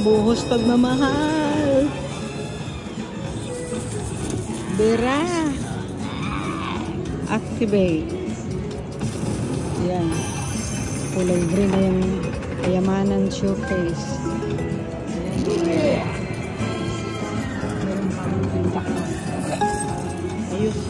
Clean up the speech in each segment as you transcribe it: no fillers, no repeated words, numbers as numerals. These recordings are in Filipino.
Buhos pagmamahal. Bira. Activate. Yan. Kulay green na yung kayamanan showcase. Ayan. Meron pang pintak na. Ayos.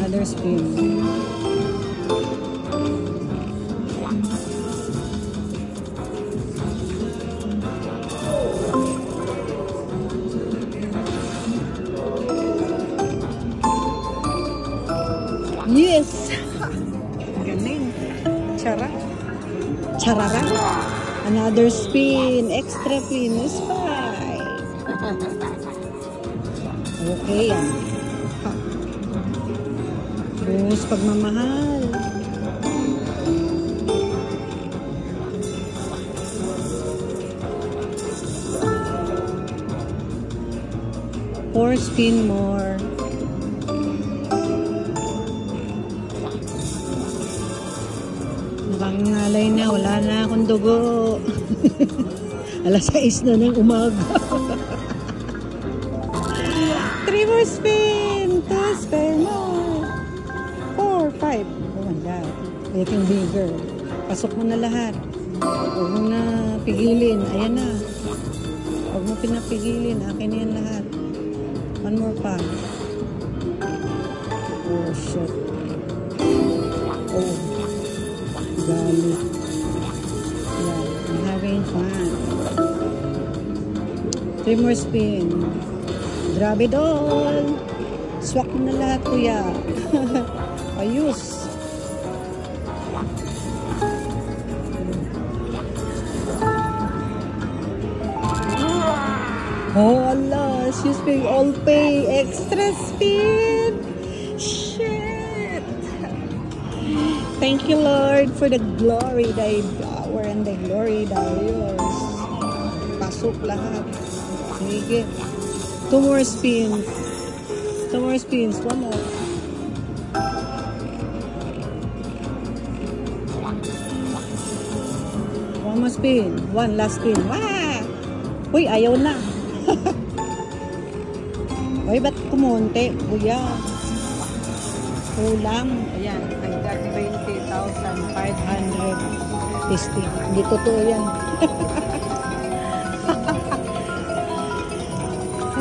Another spin. Yes! Galing. Chara. Charara. Another spin. Extra spin. Spy. Okay yan. Buhos pagmamahal. Four spin more. Nakangalay na. Wala na akong dugo. Alas 6 na ng umaga. 3 more spin. 2 spin more. 5. Oh my God. Getting bigger. Pasok mo na lahat. Huwag mo na pigilin. Ayan na. Huwag mo pinapigilin. Akin na yan lahat. One more pa. Oh, shit. Oh. Galit. Yeah. I'm having fun. 3 more spin. Grab it all. Swak mo na lahat, kuya. Ayos. Oh, Allah. She's paying all pay. Extra spin. Shit. Thank you, Lord, for the glory thy power and the glory thy yours. Pasok lahat. Sige. 2 more spins. 2 more spins. One more. One more spin. One last spin. Wah! Uy, ayaw na. Uy, ba't kumunti? Kuya. Kulang. Ayan. I got 20,500. Tisti. Hindi totoo yan.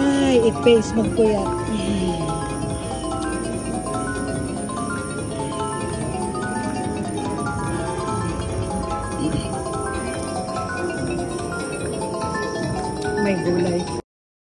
Ay, it pays magkuyat.